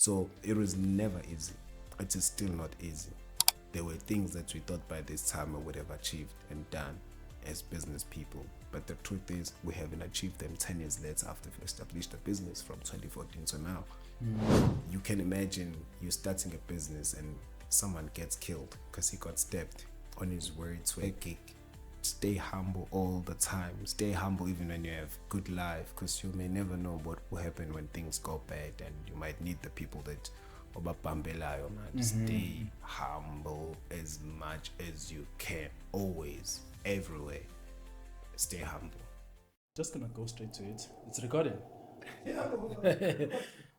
So it was never easy. It is still not easy. There were things that we thought by this time we would have achieved and done as business people. But the truth is, we haven't achieved them 10 years later after we established a business from 2014 to now. You can imagine you starting a business and someone gets killed because he got stabbed on his way to a gig. Stay humble all the time. Stay humble even when you have good life, because you may never know what will happen when things go bad, and you might need the people that obabambelayo, man. Stay humble as much as you can, always, everywhere. Stay humble. Just gonna go straight to it. It's recording.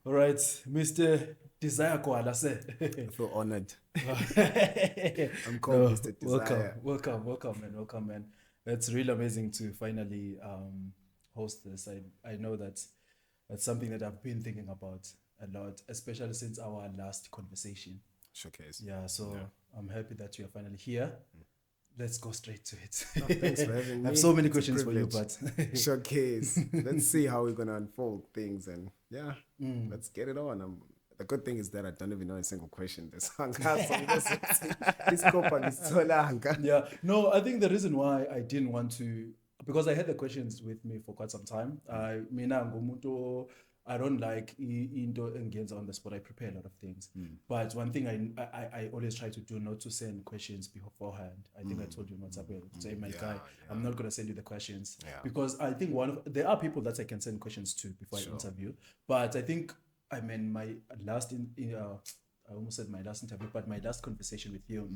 All right, Mr. Desire Gwala, sir. I feel honored. I'm called Mr. Desire. Welcome, man. It's really amazing to finally host this. I know that's something that I've been thinking about a lot, especially since our last conversation. Showcase. Yeah, so I'm happy that you are finally here. Let's go straight to it. No, thanks for having me. I have so many It's a questions for you, privilege. but Showcase. Let's see how we're gonna unfold things, and let's get it on. The good thing is that I don't even know a single question. yeah, no, I think the reason why I didn't want to, because I had the questions with me for quite some time. I don't like into engage on the spot. I prepare a lot of things, but one thing I always try to do, not to send questions beforehand. I think I told you not to say, my guy, I'm not gonna send you the questions because I think there are people that I can send questions to before I interview, but I think my last I almost said my last interview, but my last conversation with you,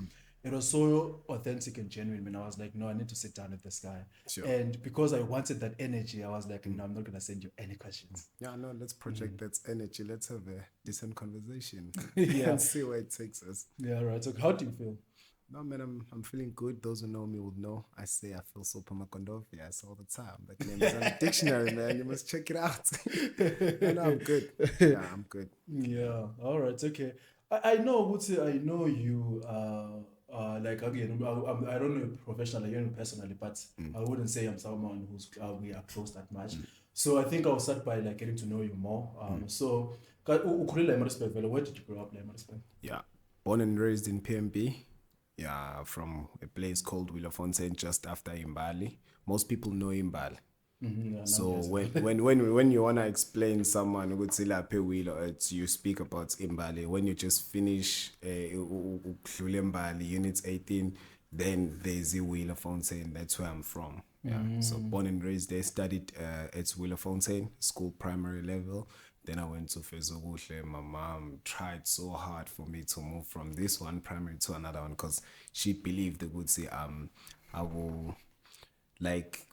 it was so authentic and genuine. When I was like, no, I need to sit down with this guy. And because I wanted that energy, I was like, no, I'm not going to send you any questions. Yeah, no, let's project that energy. Let's have a decent conversation Yeah. and see where it takes us. Yeah, right. So how do you feel? No, man, I'm feeling good. Those who know me would know. I say I feel so Pamakondovias all the time. That name is on the dictionary, man. You must check it out. No, I'm good. Yeah, I'm good. Yeah, all right, okay. I know, Wutsi, I know you, like, again, I don't know you professionally, I know you personally, but I wouldn't say I'm someone who's we are close that much. So I think I'll start by like getting to know you more. So, where did you grow up, Pietermaritzburg? Yeah, born and raised in PMB. Yeah, from a place called Wielefontein just after Imbali. Most people know Imbali. So when you wanna explain someone would say you speak about Imbali. When you just finish Imbali unit 18, then there's a Wielefontein. That's where I'm from. Yeah. So born and raised there, studied at Wielefontein school, primary level. Then I went to Fezoguhle. My mom tried so hard for me to move from this one primary to another one because she believed they would say I will like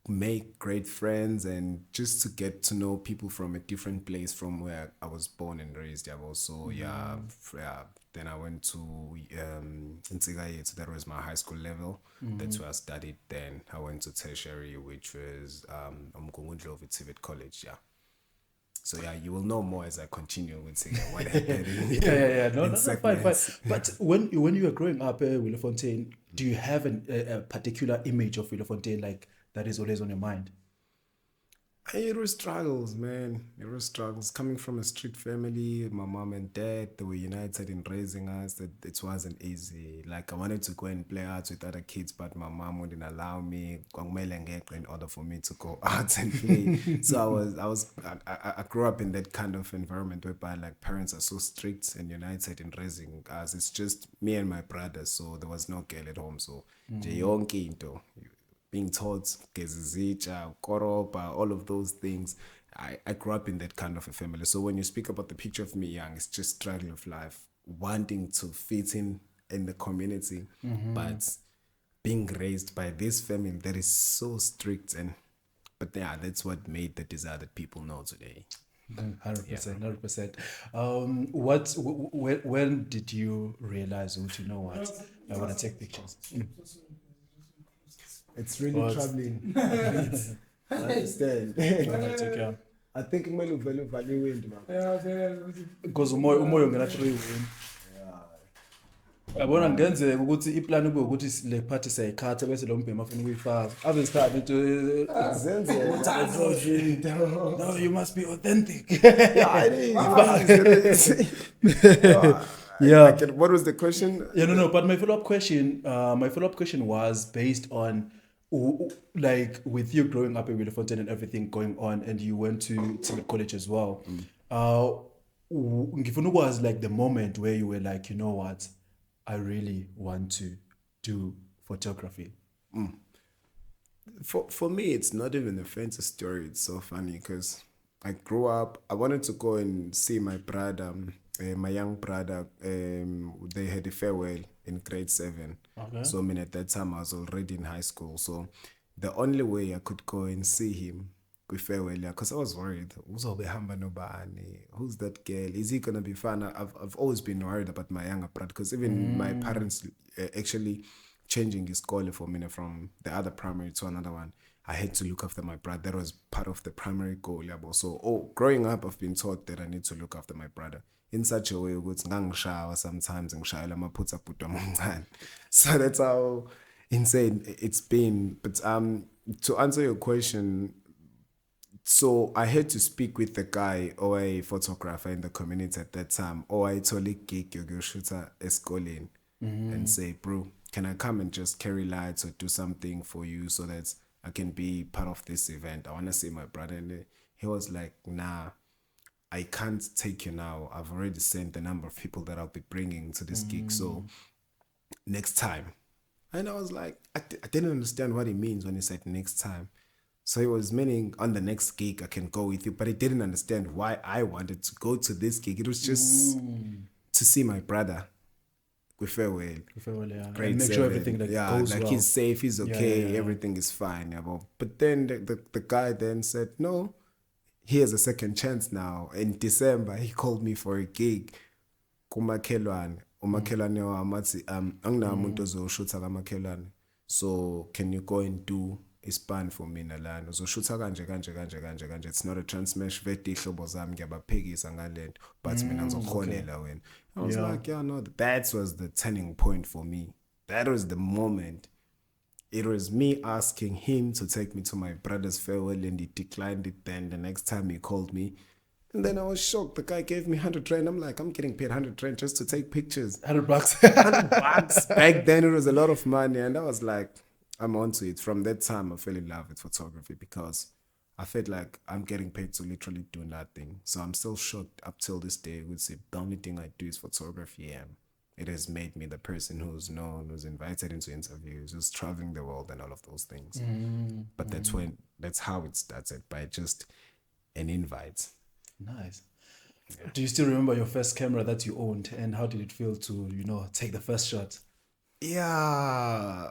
make great friends and just to get to know people from a different place from where I was born and raised. Yeah, also then I went to Ntsigaye, so that was my high school level. That's where I studied. Then I went to tertiary, which was Umgungundlovu Civet College. Yeah. So yeah, you will know more as I continue with saying what happened. No, fine. But when you were growing up, Wielefontein, do you have a particular image of Wielefontein like that is always on your mind? It was struggles, man. It was struggles. Coming from a strict family, my mom and dad, they were united in raising us. That it wasn't easy. Like I wanted to go and play out with other kids, but my mom wouldn't allow me in order for me to go out and play. So I grew up in that kind of environment whereby like parents are so strict and united in raising us. It's just me and my brother, so there was no girl at home. So yonke into being taught Gezizicha, Koroba, all of those things. I grew up in that kind of a family. So when you speak about the picture of me young, it's just struggle of life, wanting to fit in the community, but being raised by this family that is so strict. But yeah, that's what made the desire that people know today. 100%. When did you realize, you know what, I want to take pictures? It's really troubling. I understand. I think kumele uvale iwindi man. Because umoya ungena through iwindi. yabona ngenzeka ukuthi iplan kube ukuthi le party sayikhatha bese lo mbhemi afuna ukuyifaka ave isikhathi no you must be authentic. Yeah. What was the question? Yeah, no, but my follow-up question was based on like with you growing up in Willefontein and everything going on, and you went to college as well. Ngifuna ukwazi like the moment where you were like, you know what, I really want to do photography. For me, it's not even a fancy story. It's so funny because I grew up. I wanted to go and see my brother, my young brother. They had a farewell in grade 7. Okay. So I mean, at that time I was already in high school. So the only way I could go and see him with farewell, because I was worried. Who's that girl? Is he gonna be fun? I've always been worried about my younger brother because even my parents actually changing his school for me from the other primary to another one. I had to look after my brother. That was part of the primary goal. So, growing up, I've been taught that I need to look after my brother in such a way that sometimes so that's how insane it's been. But to answer your question, so I had to speak with the guy or a photographer in the community at that time, or I told a gig shooter escolin and say, bro, can I come and just carry lights or do something for you so that I can be part of this event? I want to see my brother. And he was like, nah, I can't take you now. I've already sent the number of people that I'll be bringing to this gig. So next time. And I was like, I didn't understand what he means when he said next time. So he was meaning on the next gig I can go with you, but he didn't understand why I wanted to go to this gig. It was just to see my brother. With farewell, yeah. Grade and make 7. sure everything goes like well. He's safe, he's okay, everything is fine. But then the guy then said, no, he has a second chance now. In December, he called me for a gig. Kumakhelwane wamathi anginamuntu ozoshutha kamakhelwane. So can you go and do ispan for mina lana? Uzoshutha kanje. It's not a transmesh vete ihlobo zami ngiyabaphekisa ngalento, but mina ngizokuholela wena. I was like, yeah, no, that was the turning point for me. That was the moment. It was me asking him to take me to my brother's farewell, and he declined it. Then the next time he called me, and then I was shocked. The guy gave me 100 rand. I'm like, I'm getting paid 100 rand just to take pictures. $100. $100. Back then, it was a lot of money, and I was like, I'm onto it. From that time, I fell in love with photography because I felt like I'm getting paid to literally do nothing. So I'm still shocked up till this day. I would say the only thing I do is photography, and it has made me the person who's known, who's invited into interviews, who's traveling the world and all of those things. But that's how it started, by just an invite. Nice. Yeah. Do you still remember your first camera that you owned, and how did it feel to, take the first shot? Yeah,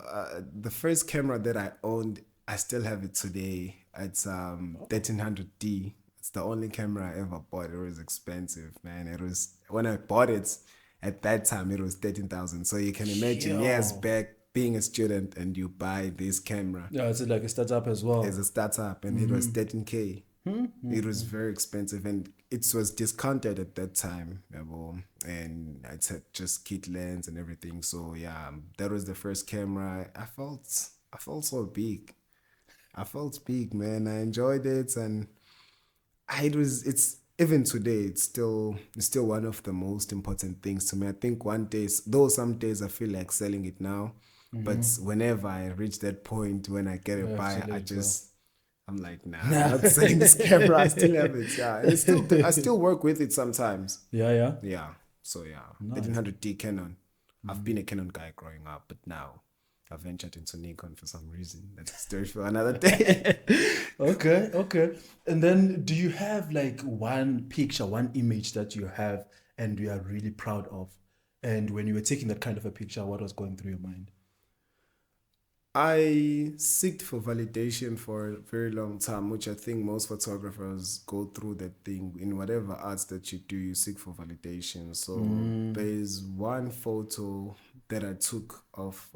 the first camera that I owned, I still have it today. It's 1300D. It's the only camera I ever bought. It was expensive, man. It was, when I bought it at that time, it was 13,000. So you can imagine years back being a student and you buy this camera. Yeah, it's like a startup as well. As a startup, and it was 13K. It was very expensive, and it was discounted at that time, and I had just kit lens and everything. So yeah, that was the first camera. I felt so big. I felt big, man. I enjoyed it, and it's even today, it's still one of the most important things to me. I think some days I feel like selling it now, but whenever I reach that point when I get a buyer, I'm like, nah, I'm not selling this camera. I still have it. Yeah, and I still work with it sometimes. Yeah. So yeah, nice. 1300D Canon. I've been a Canon guy growing up, but now I ventured into Nikon for some reason. That's a story for another day. Okay. And then, do you have like one picture, one image that you have and you are really proud of? And when you were taking that kind of a picture, what was going through your mind? I seeked for validation for a very long time, which I think most photographers go through that thing. In whatever arts that you do, you seek for validation. So there's one photo that I took of,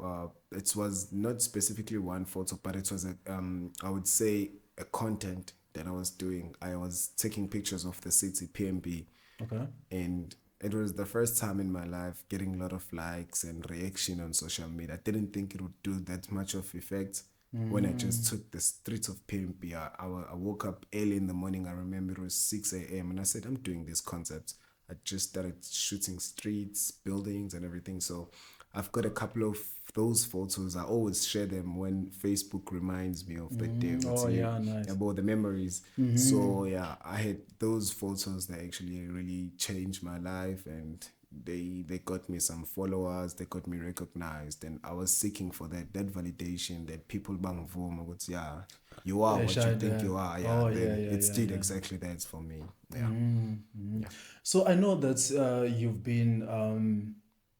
it was not specifically one photo, but it was I would say a content that I was doing. I was taking pictures of the city, PMB. Okay. And it was the first time in my life getting a lot of likes and reaction on social media. I didn't think it would do that much of effect. When I just took the streets of PMP, I woke up early in the morning. I remember it was 6 a.m. and I said, I'm doing this concept. I just started shooting streets, buildings, and everything. So I've got a couple of those photos. I always share them when Facebook reminds me of the day. Oh, yeah, nice. About the memories. So yeah, I had those photos that actually really changed my life, and they got me some followers, they got me recognized, and I was seeking for that validation that people bangvuma ukuthi yeah, you are what you think you are. Yeah, Oh, then yeah, it's did exactly that for me. Yeah. So I know that you've been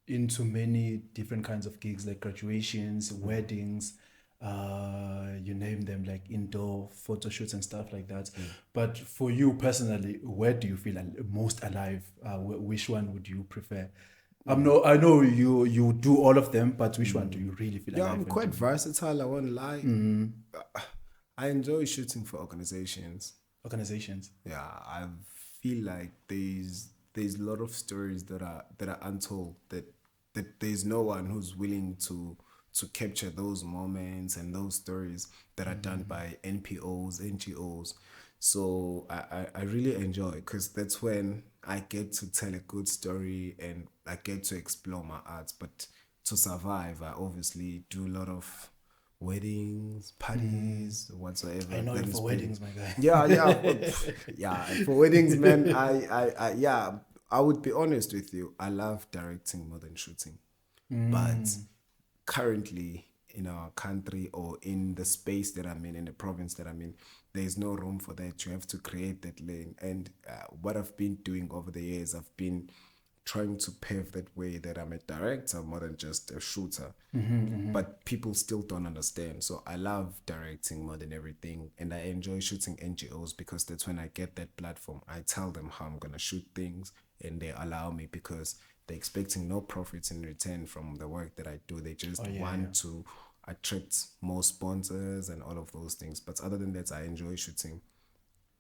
into many different kinds of gigs, like graduations, weddings, you name them, like indoor photo shoots and stuff like that. But for you personally, where do you feel most alive? Which one would you prefer? I know you do all of them, but which one do you really feel Yeah, alive? I'm and quite do? versatile, I won't lie. I enjoy shooting for organizations. Organizations. Yeah, I feel like there's a lot of stories that are untold, that there's no one who's willing to capture those moments and those stories that are done by NPOs, NGOs. So I really enjoy it because that's when I get to tell a good story and I get to explore my arts. But to survive, I obviously do a lot of weddings, parties, whatsoever. I know that you is for being- weddings, my guy. yeah. For weddings, man, I yeah, I would be honest with you. I love directing more than shooting, but currently in our country or in the space that I'm in the province that I'm in, there's no room for that. You have to create that lane. And what I've been doing over the years, I've been trying to pave that way that I'm a director more than just a shooter. But people still don't understand. So I love directing more than everything. And I enjoy shooting NGOs because that's when I get that platform. I tell them how I'm going to shoot things and they allow me because they're expecting no profits in return from the work that I do. They just want to attract more sponsors and all of those things. But other than that, I enjoy shooting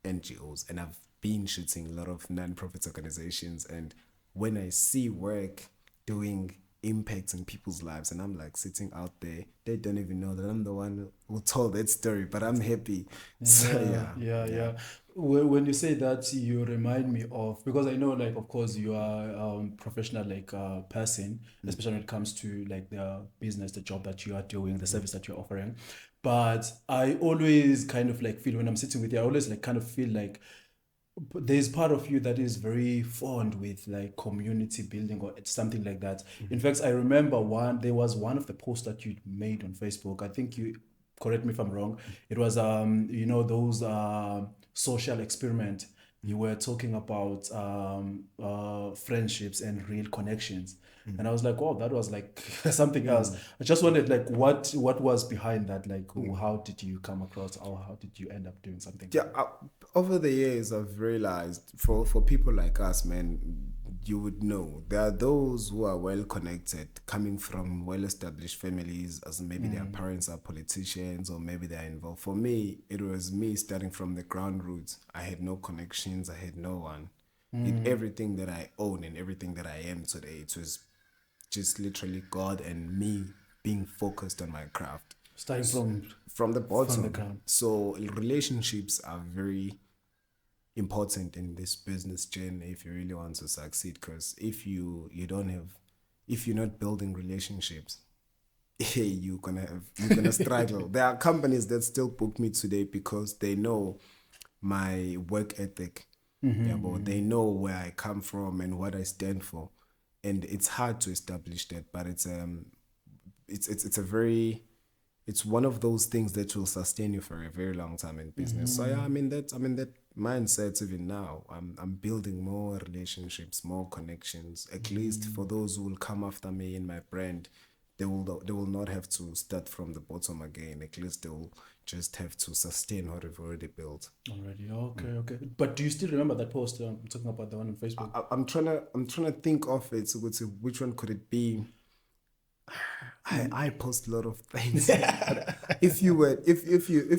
NGOs, and I've been shooting a lot of non-profit organizations. And when I see work doing impact in people's lives, and I'm like sitting out there, they don't even know that I'm the one who told that story, but I'm happy. So Yeah. When you say that, you remind me of, because I know, like, of course, you are professional, like, person, especially when it comes to like the business, the job that you are doing, the service that you're offering. But I always kind of like feel when I'm sitting with you, I always like kind of feel like there's part of you that is very fond with like community building or something like that. In fact, I remember there was one of the posts that you made on Facebook. I think you correct me if I'm wrong. It was those social experiment. You were talking about friendships and real connections. And I was like, oh, that was like something else. I just wondered like what was behind that? Like how did you come across, or how did you end up doing something? Yeah, over the years, I've realized for people like us, man, you would know there are those who are well connected, coming from well-established families, as maybe their parents are politicians or maybe they're involved. For me, it was me starting from the ground roots. I had no connections. I had no one. Everything that I own and everything that I am today, it was just literally God and me being focused on my craft. Starting From the bottom. from the ground. So relationships are very important in this business journey if you really want to succeed. Because if you're not building relationships, you're gonna struggle. There are companies that still book me today because they know my work ethic. But they know where I come from and what I stand for. And it's hard to establish that, but it's one of those things that will sustain you for a very long time in business. So yeah, I mean that mindset even now. I'm building more relationships, more connections. At least for those who will come after me in my brand, they will not have to start from the bottom again. At least they will just have to sustain what we've already built. Already, okay. But do you still remember that post? I'm talking about the one on Facebook. I'm trying to think of it. So which one could it be? I post a lot of things. if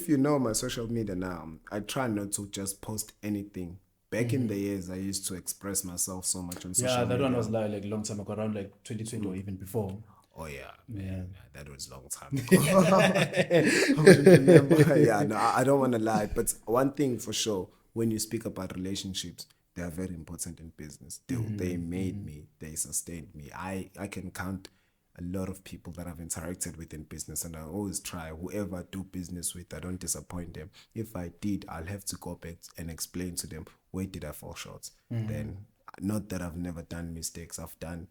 you know my social media now, I try not to just post anything Back in the years, I used to express myself so much on social Yeah, that media. one was like long time ago, around like 2020 or even before. Oh yeah, Yeah. man, that was a long time ago. I wouldn't remember. Yeah, no, I don't want to lie, but one thing for sure, when you speak about relationships, they are very important in business. They made me, they sustained me. I can count a lot of people that I've interacted with in business, and I always try, whoever I do business with, I don't disappoint them. If I did, I'll have to go back and explain to them, where did I fall short? Then, not that I've never done mistakes, I've done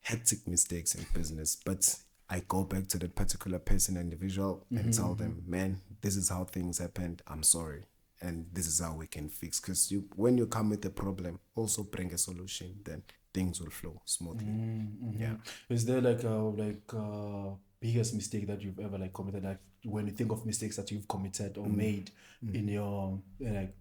hectic mistakes in business, but I go back to that particular person, individual, and tell them, man, this is how things happened. I'm sorry, and this is how we can fix. Because when you come with a problem, also bring a solution. Then things will flow smoothly. Yeah. Is there like a biggest mistake that you've ever like committed? Like when you think of mistakes that you've committed or made in your like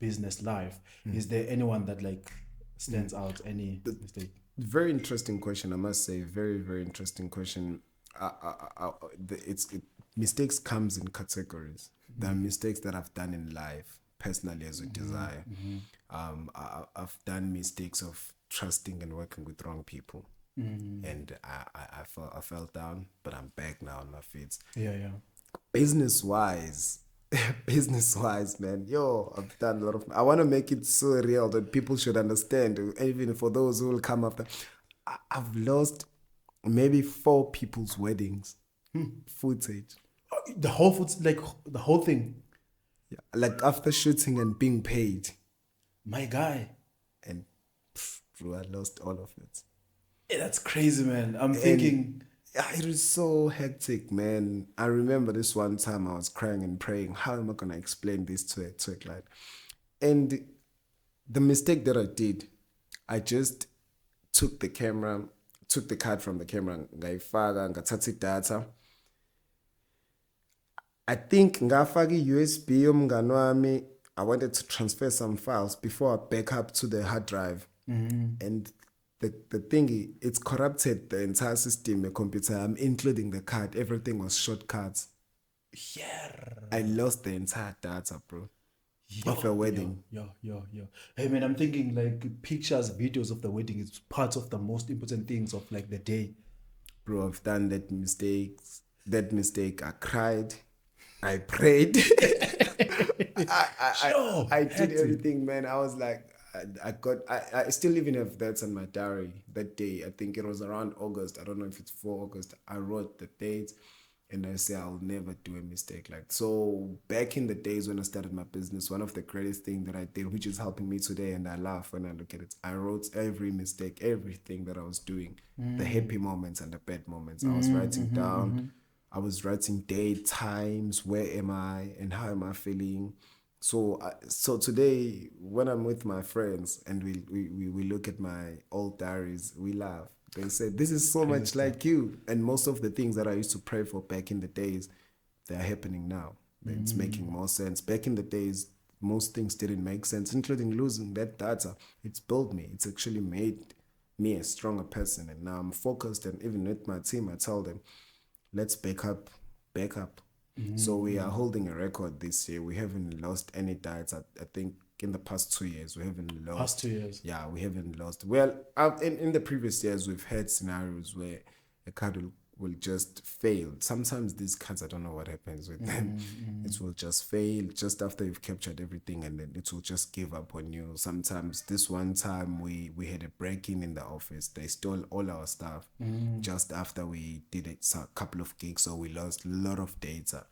business life, is there anyone that like stands out? Any mistake? Very interesting question, I must say. Very, very interesting question. Mistakes comes in categories. There are mistakes that I've done in life, personally, as a desire. I've done mistakes of trusting and working with wrong people, and I fell down, but I'm back now on my feet. Yeah. Business wise, man, I've done a lot of. I want to make it so real that people should understand, even for those who will come after. I've lost maybe 4 people's weddings footage. The whole like the whole thing. Yeah, like after shooting and being paid, My guy. and bro, I lost all of it. Yeah, that's crazy, man. I'm thinking. Yeah, it was so hectic, man. I remember this one time I was crying and praying, how am I going to explain this to a client? And the mistake that I did, I just took the card from the camera, ngayifaka, ngathatha idatha. I think ngafaka i-USB yomngani wami. I wanted to transfer some files before I back up to the hard drive. And the thing, it's corrupted the entire system, the computer, including the card. Everything was shortcuts. Yeah. I lost the entire data, bro, of a wedding. Yeah. Hey, man, I'm thinking like pictures, videos of the wedding is part of the most important things of like the day. Bro, I've done that mistake. I cried. I prayed. I did everything, man. I was like, I still even have that on my diary that day. I think it was around August. I don't know if it's 4 August. I wrote the date and I say I'll never do a mistake. Like, so back in the days when I started my business, one of the greatest things that I did, which is helping me today, and I laugh when I look at it, I wrote every mistake, everything that I was doing, the happy moments and the bad moments. I was writing down. I was writing date, times, where am I, and how am I feeling. So today, when I'm with my friends and we look at my old diaries, we laugh. They said, this is so much like you. And most of the things that I used to pray for back in the days, they're happening now. It's making more sense. Back in the days, most things didn't make sense, including losing that data. It's built me. It's actually made me a stronger person. And now I'm focused. And even with my team, I tell them, let's back up. So we are holding a record this year. We haven't lost any data. I think in the past 2 years, we haven't lost. Past 2 years. Yeah, we haven't lost. Well, in the previous years, we've had scenarios where a card will just fail. Sometimes these cards, I don't know what happens with them. It will just fail just after you've captured everything, and then it will just give up on you. Sometimes this one time we had a break-in in the office. They stole all our stuff just after we did a couple of gigs, so we lost a lot of data.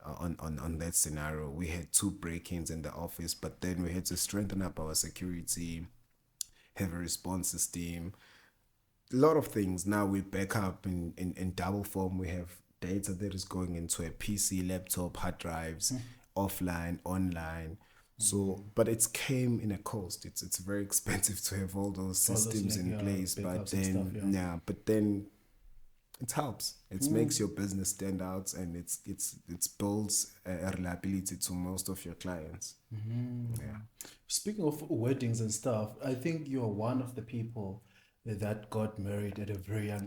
On that scenario, we had 2 break-ins in the office, but then we had to strengthen up our security, have a response system, a lot of things. Now we back up in double form. We have data that is going into a PC, laptop, hard drives, offline, online. So, but it came in a cost. It's very expensive to have all those systems in place. But then, but then it helps. It makes your business stand out, and it builds a reliability to most of your clients. Yeah. Speaking of weddings and stuff, I think you're one of the people that got married at a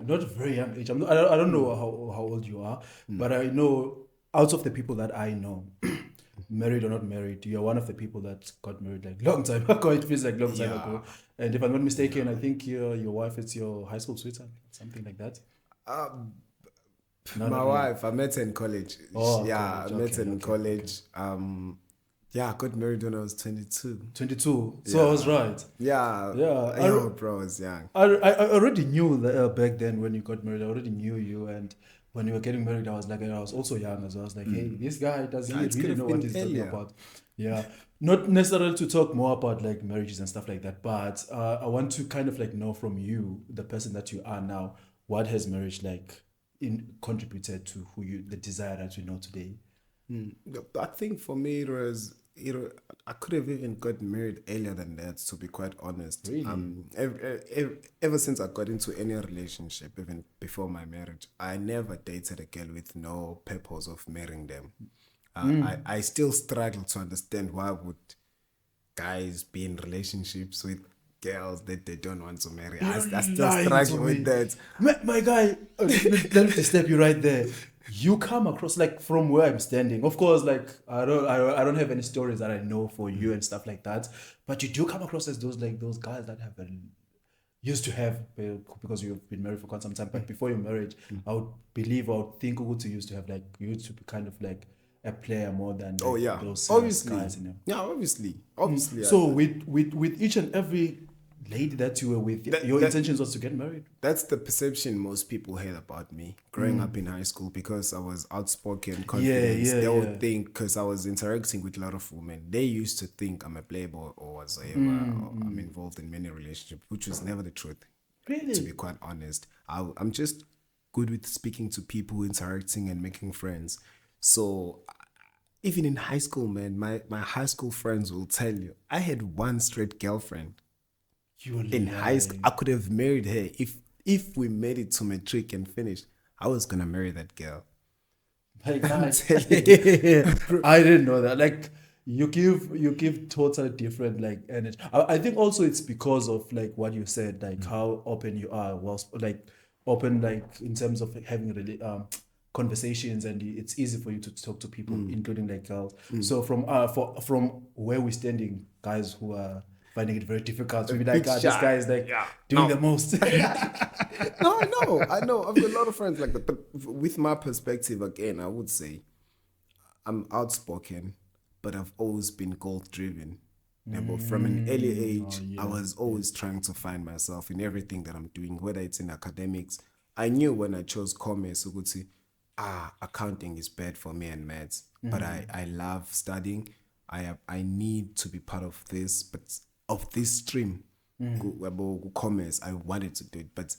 not very young age. I don't know how old you are, but I know out of the people that I know, married or not married, you're one of the people that got married like long time ago. It feels like long time ago. And if I'm not mistaken, I think your wife is your high school sweetheart, something like that. Um, No, my not really. wife, I met her in college. Oh, Yeah, college. I met Okay, her in okay, okay. college. Yeah, I got married when I was 22. 22. So I was Yeah. right. Yeah. Yeah, Yo, bro, I was young. I already knew that, back then when you got married. I already knew you, and when you were getting married, I was like, I was also young as well. I was like, hey, this guy, does he It could really have know what been he's talking earlier. about? Yeah, not necessarily to talk more about like marriages and stuff like that, but I want to kind of like know from you, the person that you are now, what has marriage like contributed to who you, the desire that you know today? I think for me I could have even got married earlier than that, to be quite honest. Really? Ever since I got into any relationship, even before my marriage, I never dated a girl with no purpose of marrying them. I still struggle to understand why would guys be in relationships with girls that they don't want to marry. I You're still lying to struggle with me. that. My guy, let me step you right there. You come across like from where I'm standing. Of course, like I don't have any stories that I know for you and stuff like that. But you do come across as those guys that have used to have because you've been married for quite some time. But before your marriage, I would think Ugutu used to have like you used to be kind of like a player more than Oh like yeah, those obviously. guys, you know. Yeah, obviously. So with each and every lady that you were with, That, your that intentions was to get married. that's the perception most people had about me growing up in high school, because I was outspoken, confident. They Yeah. would think, because I was interacting with a lot of women, they used to think I'm a playboy or whatsoever, or I'm involved in many relationships, which was never the truth. To be Really? quite honest, I'm just good with speaking to people, interacting, and making friends. So even in high school, man, my high school friends will tell you I had one straight girlfriend You're in high school. I lying. could have married her if we made it to matric and finished. I was gonna marry that girl. My I'm guy. telling you. I didn't know that. Like you give totally different like energy. I think also it's because of like what you said, like how open you are, like open like in terms of having really conversations, and it's easy for you to talk to people, including like girls. So from where we're standing, guys who are finding it very difficult to A be like, bit this guy shy. is like Yeah. doing the most. No, I know. I've got a lot of friends like that. But with my perspective, again, I would say I'm outspoken, but I've always been goal driven. But from an early Oh age, I yeah. was always trying to find myself in everything that I'm doing, whether it's in academics. I knew when I chose commerce, I would say, accounting is bad for me and maths, but I love studying. I need to be part of this, but of this stream, about commerce. I wanted to do it, but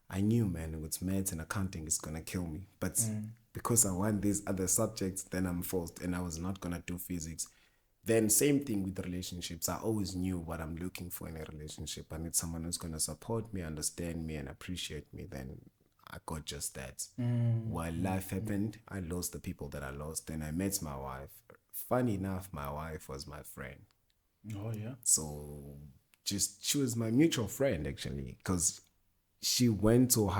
I knew, man, with maths and accounting, it's gonna kill me. But because I want these other subjects, then I'm forced, and I was not gonna do physics. Then same thing with relationships. I always knew what I'm looking for in a relationship. I need someone who's gonna support me, understand me, and appreciate me. Then I got just that. While life happened, I lost the people that I lost. Then I met my wife. Funny enough, my wife was my friend. Oh yeah. So just she was my mutual friend actually, because she went to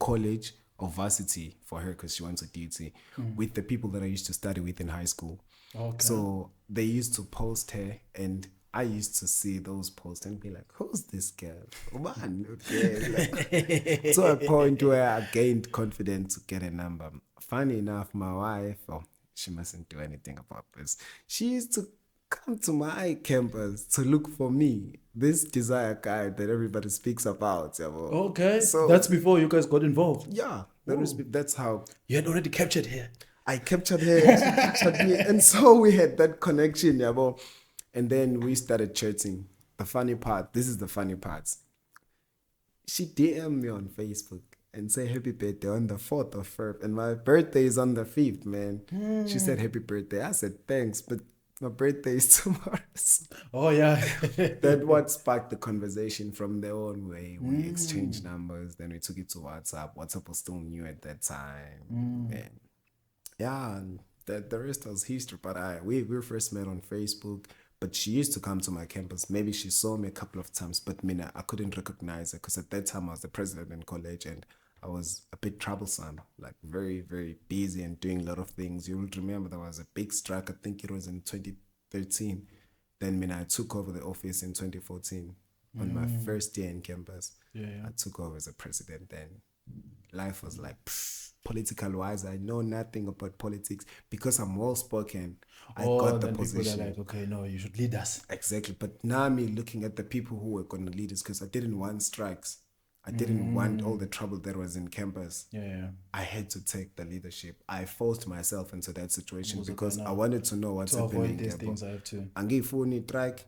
college or varsity for her, because she went to DT with the people that I used to study with in high school. Okay. So they used to post her, and I used to see those posts and be like, who's this girl? Man, okay. Like, to a point where I gained confidence to get a number. Funny enough, my wife, she mustn't do anything about this. She used to come to my campus to look for me, this desire guy that everybody speaks about. Okay. So That's before you guys got involved. yeah, that's how You had already captured her. I captured her and she captured me. And so we had that connection, and then we started chatting. The funny part, this is the funny part. She DM'd me on Facebook and say happy birthday on the 4th of Feb. And my birthday is on the 5th, man. She said happy birthday. I said thanks, but my birthday is tomorrow. Oh yeah. That what sparked the conversation. From there on, we exchanged numbers, then we took it to WhatsApp. WhatsApp was still new at that time. And yeah, and the rest was history. But we first met on Facebook. But she used to come to my campus. Maybe she saw me a couple of times, but I couldn't recognize her, because at that time I was the president in college, and I was a bit troublesome, like very, very busy and doing a lot of things. You will remember there was a big strike, I think it was in 2013. Then when I took over the office in 2014, on my first year in campus, I took over as a president. Then life was like, political wise, I know nothing about politics because I'm well spoken. I got the then position. people are like, okay, no, you should lead us. Exactly. But now me looking at the people who were going to lead us, because I didn't want strikes. I didn't want all the trouble that was in campus. I had to take the leadership. I forced myself into that situation because I wanted to know what's to happening. avoid these things, I have to. Angifuni strike,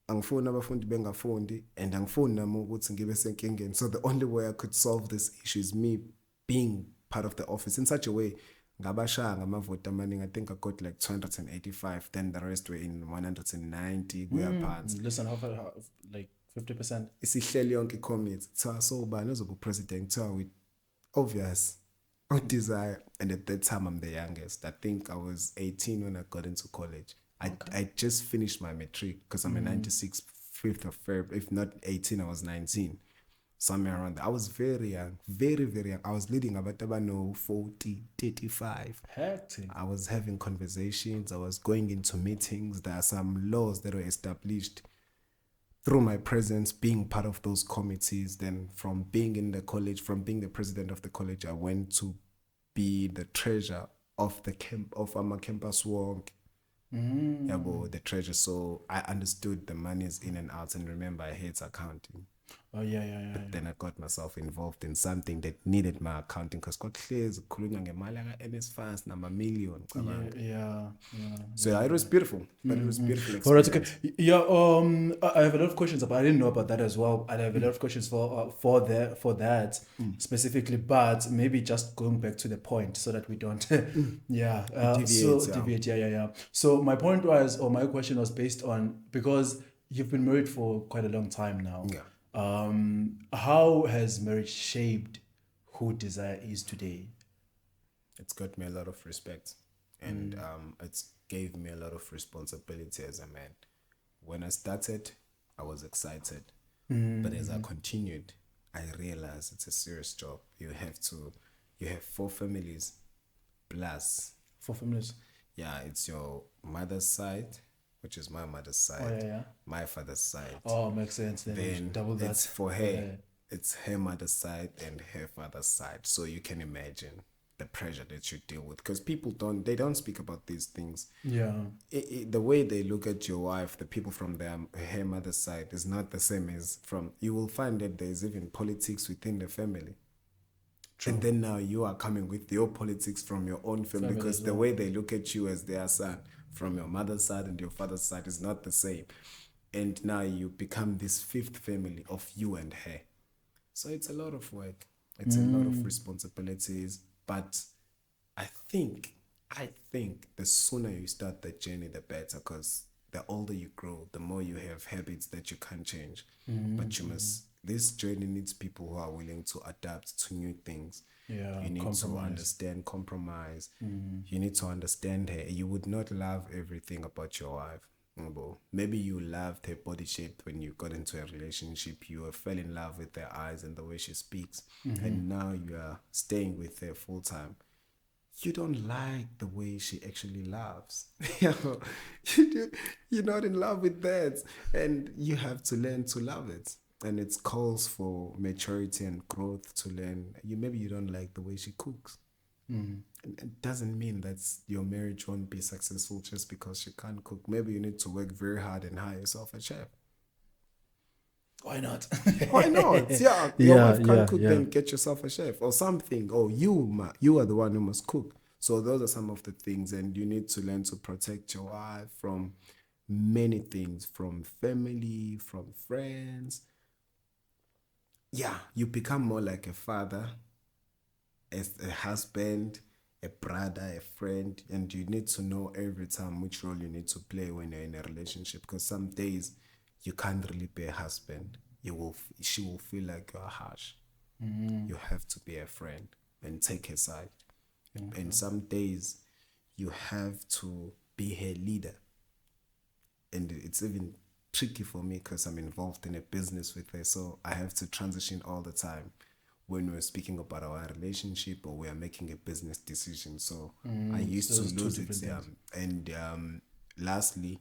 angifuni abafundi bengafundi, and angifuni nami ukuthi ngibe senkingeni. So the only way I could solve this issue is me being part of the office in such a way. Ngabashaya ngamavoti amaningi, I think I got like 285, then the rest were in 190 kuya phansi. Listen, how like 50%? Isihleli yonke committee kuthiwa so ubani ozoba president, kuthiwa with obvious desire. And at that time I'm the youngest. I think I was 18 when I got into college. I just finished my matric because I'm a 96, 5th of February. If not 18, I was 19. Somewhere around there. I was very young, very, very young. I was leading about 40, 35. Hectic. I was having conversations. I was going into meetings. There are some laws that were established through my presence, being part of those committees. Then from being in the college, from being the president of the college, I went to be the treasurer of the camp of our campus work. The treasurer. So I understood the monies in and out. And remember, I hate accounting. But then I got myself involved in something that needed my accounting because kwakuhlezi kukhulunywa ngemali ka-NSFAS nama-million. So it was beautiful. But it was beautiful experience. All right, okay. Yeah, I have a lot of questions, but I didn't know about that as well. I have a lot of questions for that specifically, but maybe just going back to the point so that we don't deviate. So my point was, or my question was based on, because you've been married for quite a long time now. How has marriage shaped who Desire is today? It's got me a lot of respect, and it's gave me a lot of responsibility as a man. When I started, I was excited, but as I continued, I realized it's a serious job. You have 4 families plus. 4 families? Yeah, it's your mother's side, which is my mother's side, my father's side. Oh, makes sense. Then double that. It's for her. It's her mother's side and her father's side. So you can imagine the pressure that you deal with, because people don't speak about these things. The way they look at your wife, the people from her mother's side, is not the same as from. You will find that there's even politics within the family. True. And then now you are coming with your politics from your own family because the way they look at you as their son from your mother's side and your father's side is not the same. And now you become this 5th family of you and her. So it's a lot of work. It's a lot of responsibilities. But I think the sooner you start the journey, the better, because the older you grow, the more you have habits that you can't change. But this journey needs people who are willing to adapt to new things. You need to understand, compromise. You need to understand her. You would not love everything about your wife. Maybe you loved her body shape when you got into a relationship. You fell in love with her eyes and the way she speaks. And now you are staying with her full time. You don't like the way she actually loves. You're not in love with that. And you have to learn to love it. And it calls for maturity and growth to learn. Maybe you don't like the way she cooks. And it doesn't mean that your marriage won't be successful just because she can't cook. Maybe you need to work very hard and hire yourself a chef. Why not? Why not? Your wife can't cook, then get yourself a chef or something. Or you are the one who must cook. So those are some of the things, and you need to learn to protect your wife from many things, from family, from friends. You become more like a father, as a husband, a brother, a friend, and you need to know every time which role you need to play when you're in a relationship, because some days you can't really be a husband. She will feel like you're harsh. You have to be a friend and take her side. And some days you have to be her leader. And it's even tricky for me because I'm involved in a business with her, so I have to transition all the time. when we're speaking about our relationship or we are making a business decision. So I used so to those two lose it. different And lastly,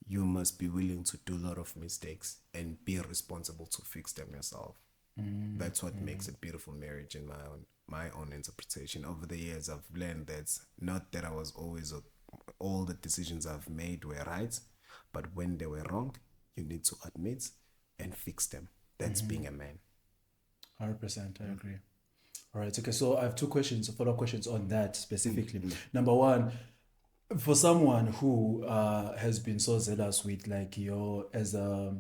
you must be willing to do a lot of mistakes and be responsible to fix them yourself. That's what makes a beautiful marriage in my own interpretation. Over the years, I've learned that not that I was always all the decisions I've made were right, but when they were wrong, you need to admit and fix them. That's being a man. 100%, I agree. All right, okay, so I have two questions, follow-up questions on that specifically. Number one, for someone who has been so zealous with like as a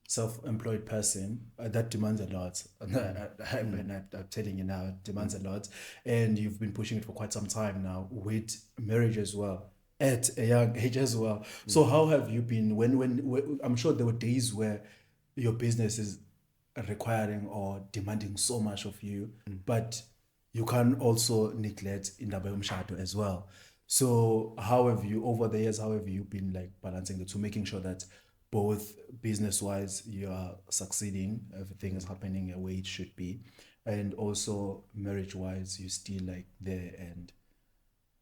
self-employed person, that demands a lot. I'm telling you now, it demands a lot, and you've been pushing it for quite some time now with marriage as well at a young age as well. So how have you been when I'm sure there were days where your business is requiring or demanding so much of you, but you can also neglect indaba yomshado as well. So how have you, over the years, how have you been like balancing the two, making sure that both business wise you are succeeding, everything is happening the way it should be, and also marriage wise you still like there, and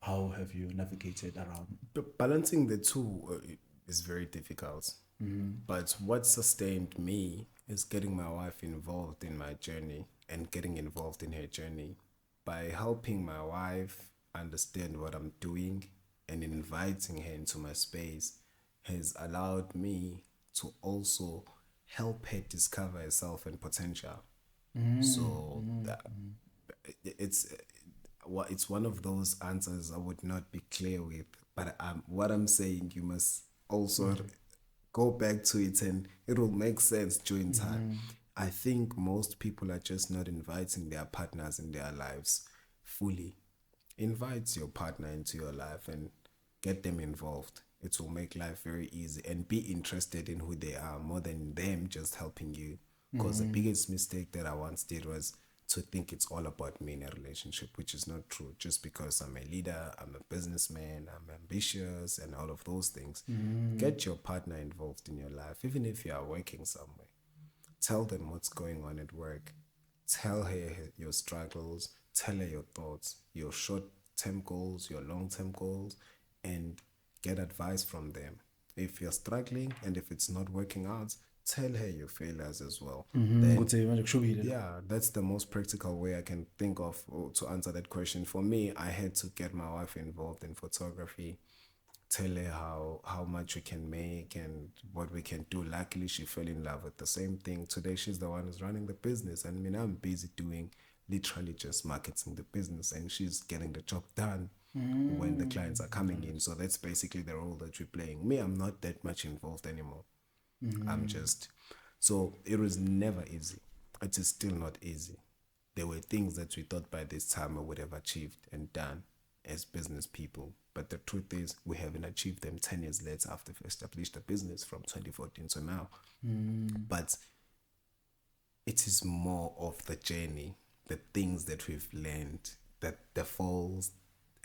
how have you navigated around? But balancing the two is very difficult. But what sustained me is getting my wife involved in my journey and getting involved in her journey by helping my wife understand what I'm doing and inviting her into my space has allowed me to also help her discover herself and potential. So it's one of those answers I would not be clear with, but what I'm saying, you must also go back to it and it will make sense during time. I think most people are just not inviting their partners in their lives fully. Invite your partner into your life and get them involved. It will make life very easy, and be interested in who they are more than them just helping you. Because the biggest mistake that I once did was to think it's all about me in a relationship, which is not true. Just because I'm a leader, I'm a businessman, I'm ambitious, and all of those things. Get your partner involved in your life, even if you are working somewhere. Tell them what's going on at work. Tell her your struggles. Tell her your thoughts, your short-term goals, your long-term goals, and get advice from them. If you're struggling and if it's not working out, tell her your failures as well. Then, yeah, that's the most practical way I can think of to answer that question. For me, I had to get my wife involved in photography, tell her how much we can make and what we can do. Luckily, she fell in love with the same thing. Today, she's the one who's running the business. And I mean, I'm busy doing literally just marketing the business, and she's getting the job done when the clients are coming in. So that's basically the role that we're playing. Me, I'm not that much involved anymore. I'm just, so it was never easy. It is still not easy. There were things that we thought by this time we would have achieved and done as business people. But the truth is, we haven't achieved them 10 years later after we established the business from 2014 to now. But it is more of the journey, the things that we've learned, that the falls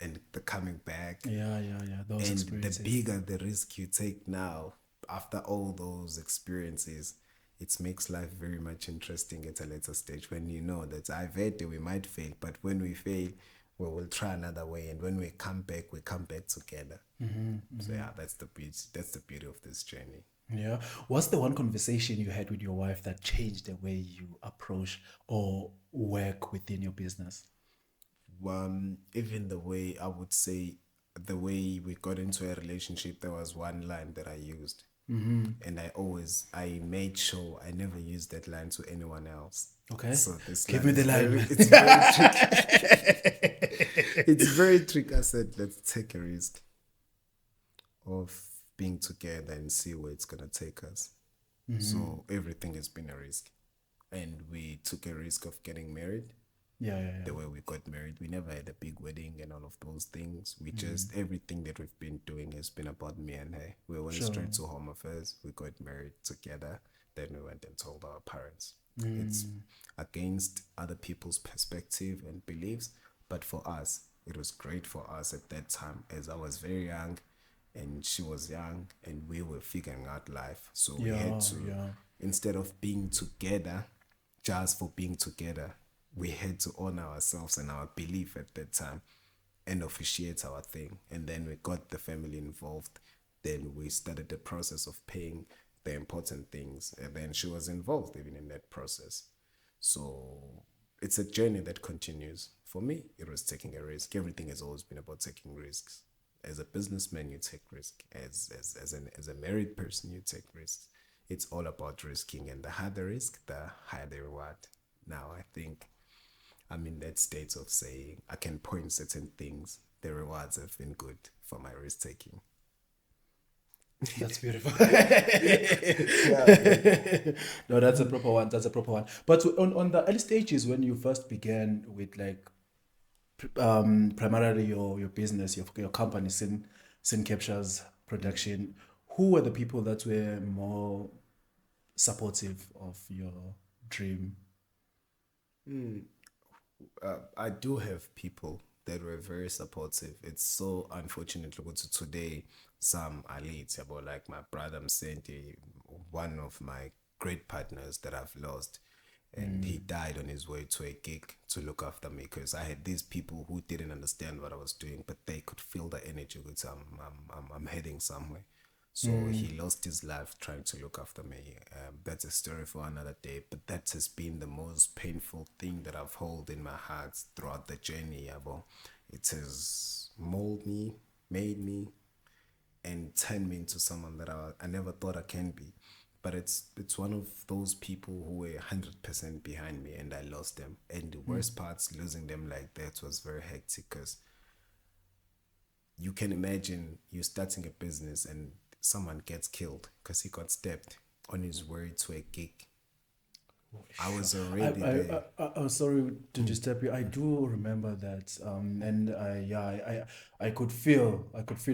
and the coming back. Yeah. Those and experiences. The bigger the risk you take now, after all those experiences, it makes life very much interesting at a later stage when you know that I've heard that we might fail, but when we fail, we will try another way, and when we come back together. So yeah, that's the beauty of this journey. Yeah. What's the one conversation you had with your wife that changed the way you approach or work within your business? Even the way, I would say, the way we got into a relationship, there was one line that I used. And I made sure I never used that line to anyone else. Okay. So this Give me the line. It's very tricky. It's very tricky. I said, let's take a risk of being together and see where it's gonna take us. So everything has been a risk, and we took a risk of getting married. Yeah. The way we got married, we never had a big wedding and all of those things. We just, everything that we've been doing has been about me and her. We went straight to home affairs. We got married together. Then we went and told our parents. It's against other people's perspective and beliefs, but for us, it was great for us at that time, as I was very young and she was young and we were figuring out life. So we had to, instead of being together just for being together. We had to honor ourselves and our belief at that time and officiate our thing. And then we got the family involved. Then we started the process of paying the important things. And then she was involved even in that process. So it's a journey that continues. For me, it was taking a risk. Everything has always been about taking risks. As a businessman, you take risk. As a married person, you take risks. It's all about risking, and the higher the risk, the higher the reward. Now, I think I'm in that state of saying I can point certain things. The rewards have been good for my risk taking. That's beautiful. No, that's a proper one. That's a proper one. But on the early stages, when you first began with like primarily your business, your company, Sin Captures Production, who were the people that were more supportive of your dream? I do have people that were very supportive. It's so unfortunate to go to today. Some are late, about like my brother Msenti, one of my great partners that I've lost. And he died on his way to a gig to look after me because I had these people who didn't understand what I was doing, but they could feel the energy because I'm heading somewhere. So he lost his life trying to look after me. That's a story for another day. But that has been the most painful thing that I've held in my heart throughout the journey. It has molded me, made me, and turned me into someone that I never thought I can be. But it's one of those people who were 100% behind me, and I lost them. And the worst parts, losing them like that was very hectic because you can imagine you starting a business and someone gets killed because he got stabbed on his way to a gig. I was already there. I'm sorry to disturb you. I do remember that, and I could feel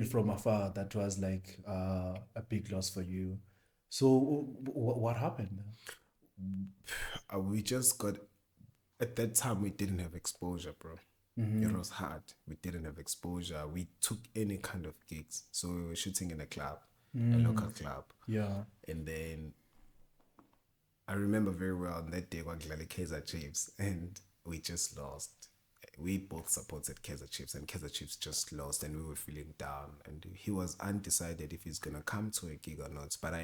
from afar that was like a big loss for you. So what happened? We just got, at that time we didn't have exposure, bro. It was hard. We didn't have exposure. We took any kind of gigs. So we were shooting in a club, a local club. Yeah. And then I remember very well on that day we played Kaizer Chiefs and we just lost. We both supported Kaizer Chiefs and Kaizer Chiefs just lost and we were feeling down. And he was undecided if he's going to come to a gig or not. But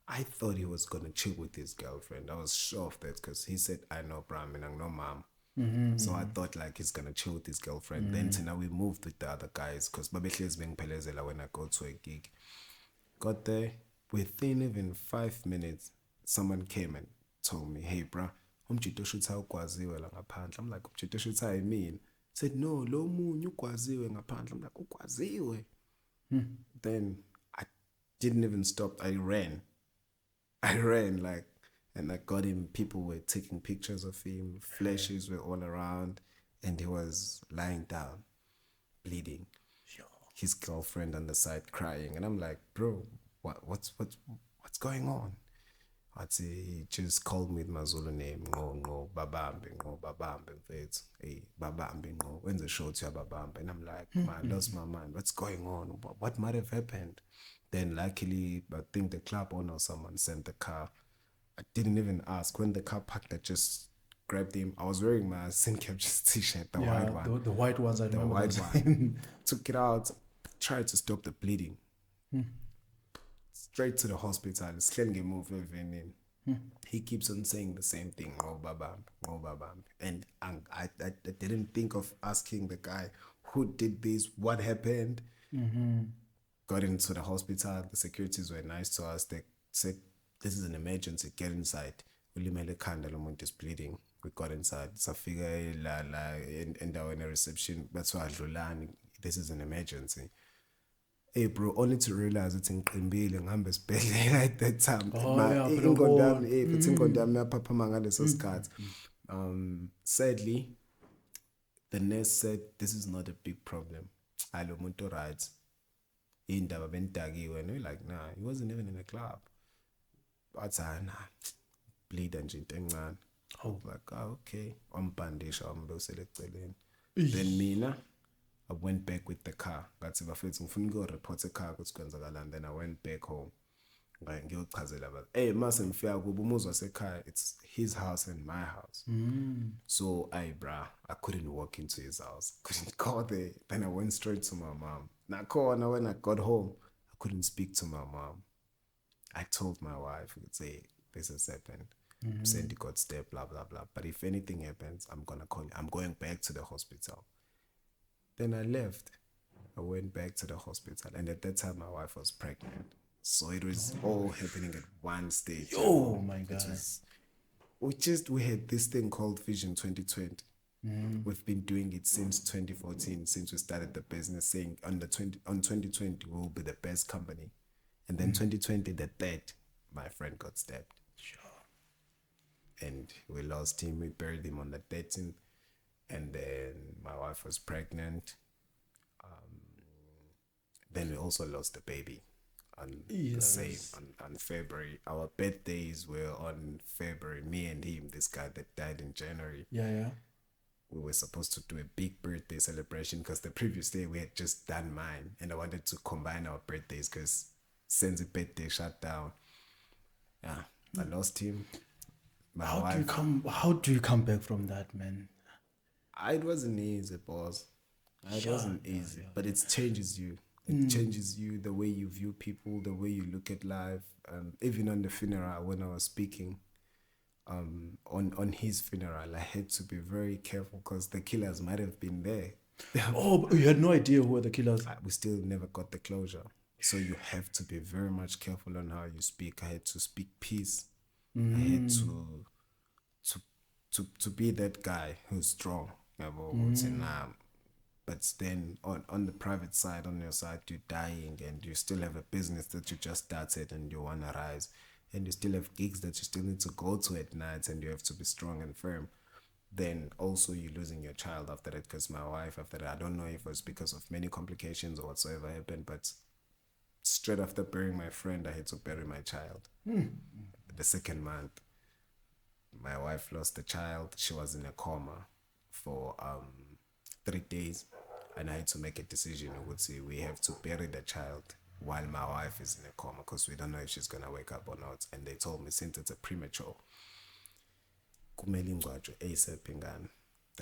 I thought he was going to chill with his girlfriend. I was sure of that because he said, I know Bram and I know Mom. So I thought like he's going to chill with his girlfriend. Then now we moved with the other guys because Babekhle is being pelezela when I go to a gig. Got there, within even 5 minutes, someone came and told me, hey, bro, umjito shutha ukwaziwe la ngaphandle. I'm like, umjito shutha I mean. Said, no, lo munye ukwaziwe ngaphandle. I'm like, ukwaziwe. Then I didn't even stop. I ran like, and I got him. People were taking pictures of him. Flashes were all around, and he was lying down, bleeding. His girlfriend on the side crying, and I'm like, bro, what's going on? He just called me with my Zulu name, ngo babambe, mfethu. Hey, babambe, when the show to babambe, and I'm like, man, I lost my mind. What's going on? What might have happened? Then luckily, I think the club owner or someone sent the car. I didn't even ask. When the car parked, I just grabbed him. I was wearing my Sin Captures t-shirt, the white one. The white ones, I remember. The white one. Took it out, tried to stop the bleeding. Straight to the hospital. Slenge move even in. He keeps on saying the same thing. Oh, babam. And I didn't think of asking the guy who did this, what happened. Got into the hospital. The securities were nice to us. They said, this is an emergency, get inside. Ulimele khanda lo muntu is bleeding. We got inside. Safika la in a reception. That's why adlulani. This is an emergency. Hey bro, only to realize it's in Qimbile ngihambe esibhedlela at that time. Ingqondo yami yaphaphama ngaleso sikhathi. Sadly, the nurse said this is not a big problem. Lo muntu right. Indaba bentakiwe, and we're like, nah, he wasn't even in a club. But nah, bleed and into encane. Like, okay, umbandisha umbosele eceleni. Then mina, I went back with the car. Ngathi bafethu ngifuna ukuyoreport ekhaya ukuthi kwenzakalani. Then I went back home. ngiyochazela abantu hey mase ngifika kubo umuzi wasekhaya it's his house and my house so I couldn't walk into his house, couldn't go there. Then I went straight to my mom. Nakhona when I got home I couldn't speak to my mom. I told my wife, I would say this has happened. Sandy got stabbed, blah blah blah, but if anything happens I'm gonna call you. I'm going back to the hospital. Then I left. I went back to the hospital, and at that time my wife was pregnant. So it was all happening at one stage. Oh my God. We had this thing called Vision 2020. We've been doing it since 2014, since we started the business, saying on 2020 we'll be the best company. And then 2020, the third, my friend got stabbed. Sure. And we lost him. We buried him on the 13th. And then my wife was pregnant. Then we also lost the baby on the same, on February. Our birthdays were on February. Me and him, this guy that died in January. Yeah. We were supposed to do a big birthday celebration because the previous day we had just done mine. And I wanted to combine our birthdays because Sen's birthday shut down. Yeah, I lost him. How do you come back from that, man? It wasn't easy, boss. It wasn't easy, but it changes you. It changes you, the way you view people, the way you look at life. Even on the funeral, when I was speaking, on his funeral, I had to be very careful because the killers might have been there. Oh, but you had no idea who were the killers? We still never got the closure. So you have to be very much careful on how you speak. I had to speak peace. I had to be that guy who's strong. But then on the private side, on your side, you're dying and you still have a business that you just started and you want to rise. And you still have gigs that you still need to go to at night and you have to be strong and firm. Then also you're losing your child after that, because my wife after that, I don't know if it was because of many complications or whatsoever happened, but straight after burying my friend, I had to bury my child. The second month, my wife lost the child. She was in a coma for 3 days, and I had to make a decision. I would say we have to bury the child while my wife is in a coma because we don't know if she's gonna wake up or not. And they told me since it's a premature, then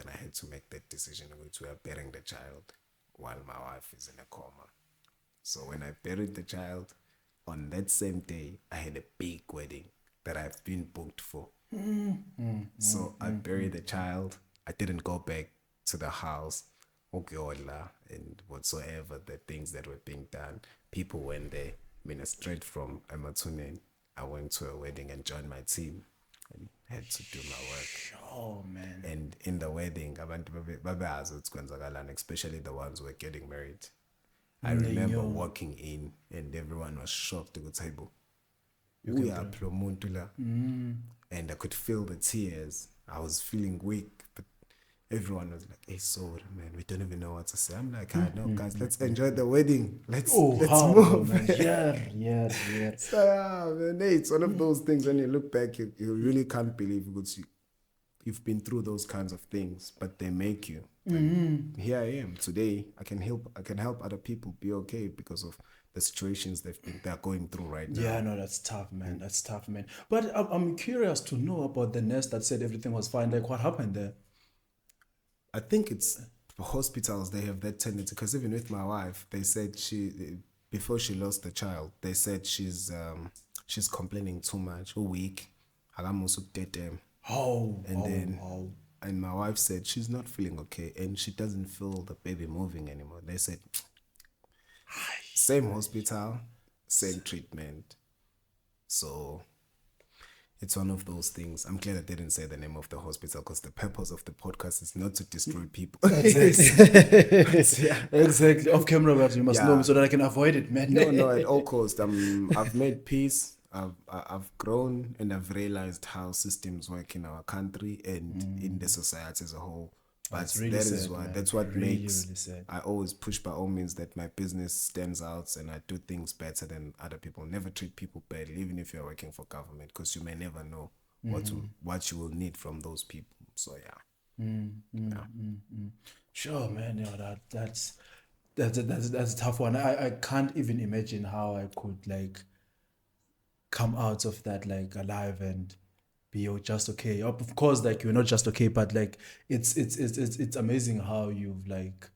I had to make that decision, which we are burying the child while my wife is in a coma. So when I buried the child, on that same day, I had a big wedding that I've been booked for. So I buried the child. I didn't go back to the house, Gwala, and whatsoever, the things that were being done. People went there. Straight from Ematunen, I went to a wedding and joined my team and had to do my work. Oh, man. And in the wedding, especially the ones who were getting married. I remember walking in and everyone was shocked to the table. And I could feel the tears. I was feeling weak, but everyone was like, hey, sorry, man, we don't even know what to say. I'm like, I know, guys, let's enjoy the wedding. Let's move. Man. Yeah. So, man, it's one of those things when you look back, you really can't believe you've been through those kinds of things, but they make you. Here I am today. I can help other people be okay because of the situations they're going through right now. Yeah, no, that's tough, man. That's tough, man. But I'm curious to know about the nurse that said everything was fine. Like, what happened there? I think it's hospitals, they have that tendency, because even with my wife, they said before she lost the child, they said she's complaining too much, weak. And my wife said she's not feeling okay and she doesn't feel the baby moving anymore. They said same hospital, same treatment. So it's one of those things. I'm glad I didn't say the name of the hospital because the purpose of the podcast is not to destroy people. Exactly. Off camera, but you must know me so that I can avoid it, man. No, at all costs. I've made peace. I've grown and I've realized how systems work in our country and in the society as a whole. But really that's what makes I always push by all means that my business stands out and I do things better than other people. Never treat people badly, even if you're working for government, because you may never know what you will need from those people. So Sure, man. Yeah, that's a tough one. I can't even imagine how I could come out of that like alive and be just okay. Of course, like you're not just okay, but like it's amazing how you've like,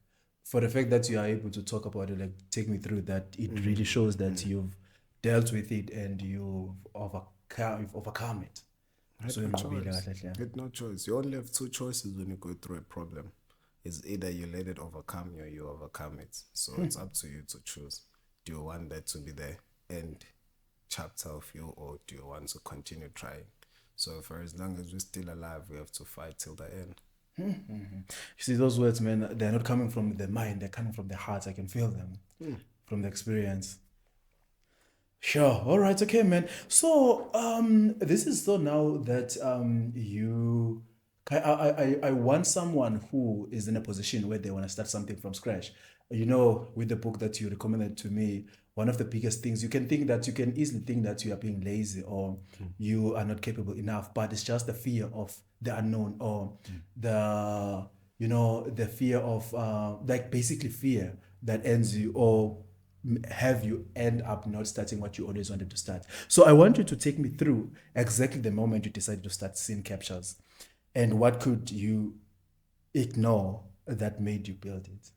for the fact that you are able to talk about it, like take me through that. It really shows that you've dealt with it and you've overcome it. Had So no ngicabile choice. kahle hle. Had no choice. You only have two choices when you go through a problem. It's either you let it overcome you or you overcome it. So it's up to you to choose. Do you want that to be the end chapter of you, or do you want to continue trying? So for as long as we're still alive, we have to fight till the end. You see, those words, man, they're not coming from the mind, they're coming from the heart. I can feel them from the experience. Sure. All right. Okay, man. So, this is so now that you, I want someone who is in a position where they want to start something from scratch. You know, with the book that you recommended to me, one of the biggest things you can easily think that you are being lazy or you are not capable enough, but it's just the fear of the unknown or the, the fear of like basically fear that ends you or have you end up not starting what you always wanted to start. So I want you to take me through exactly the moment you decided to start scene captures and what could you ignore that made you build it.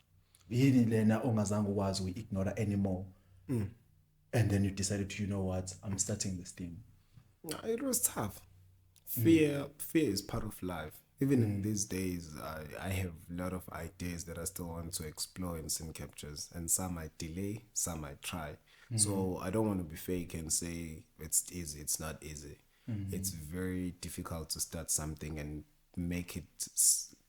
Yini lena ongazange ukwazi uyi-ignore anymore. And then you decided, you know what, I'm starting this thing. It was tough. Fear is part of life. Even in these days, I have a lot of ideas that I still want to explore in scene captures, and some I delay, some I try. So I don't want to be fake and say it's easy. It's not easy. It's very difficult to start something and make it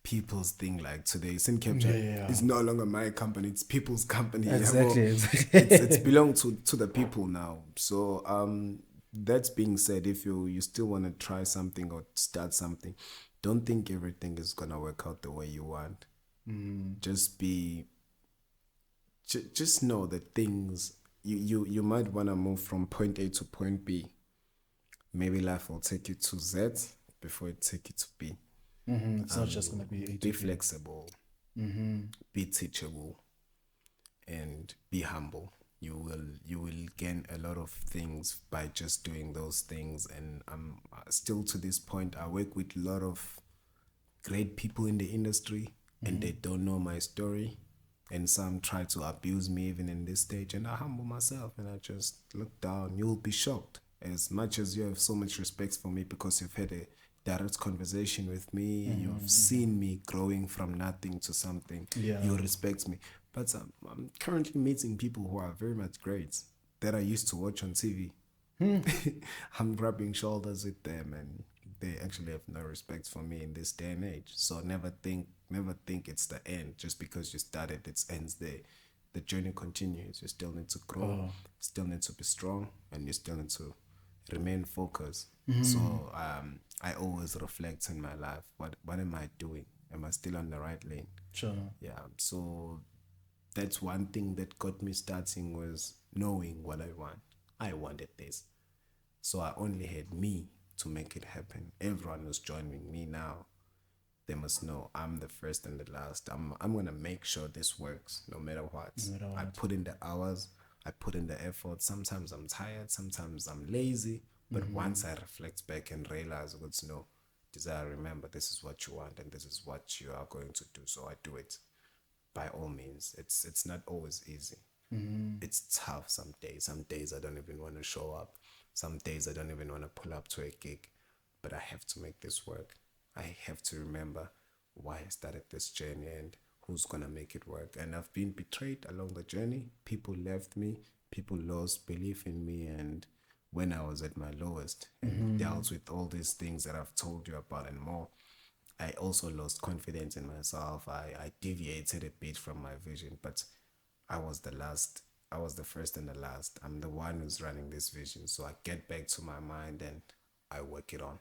people's thing. Like today, scene capture is no longer my company; it's people's company. Exactly, It's belong to the people now. So that's being said, if you still want to try something or start something, don't think everything is gonna work out the way you want. Just just know that things you might want to move from point A to point B. Maybe life will take you to Z before it take you to B. It's not just going to be A to Be B. flexible, be teachable, and be humble. You will gain a lot of things by just doing those things. And I'm still to this point, I work with a lot of great people in the industry, and they don't know my story, and some try to abuse me even in this stage, and I humble myself and I just look down. You'll be shocked. As much as you have so much respect for me because you've had a direct conversation with me, you've seen me growing from nothing to something, you respect me. But I'm currently meeting people who are very much great that I used to watch on TV. I'm rubbing shoulders with them, and they actually have no respect for me in this day and age. So never think it's the end. Just because you started, it ends there. The journey continues. You still need to grow, still need to be strong, and you still need to remain focused. So I always reflect in my life. What am I doing? Am I still on the right lane? Sure. Yeah. So that's one thing that got me starting, was knowing what I want. I wanted this. So I only had me to make it happen. Everyone who's joining me now, they must know I'm the first and the last. I'm gonna make sure this works no matter what. I put in the hours, I put in the effort. Sometimes I'm tired, sometimes I'm lazy. But once I reflect back and realize what's no, desire, remember this is what you want and this is what you are going to do. So I do it. By all means. It's not always easy. It's tough some days. Some days I don't even want to show up. Some days I don't even want to pull up to a gig. But I have to make this work. I have to remember why I started this journey and who's gonna make it work. And I've been betrayed along the journey. People left me. People lost belief in me. And when I was at my lowest and dealt with all these things that I've told you about and more, I also lost confidence in myself. I deviated a bit from my vision, but I was the last. I was the first and the last. I'm the one who's running this vision. So I get back to my mind and I work it on.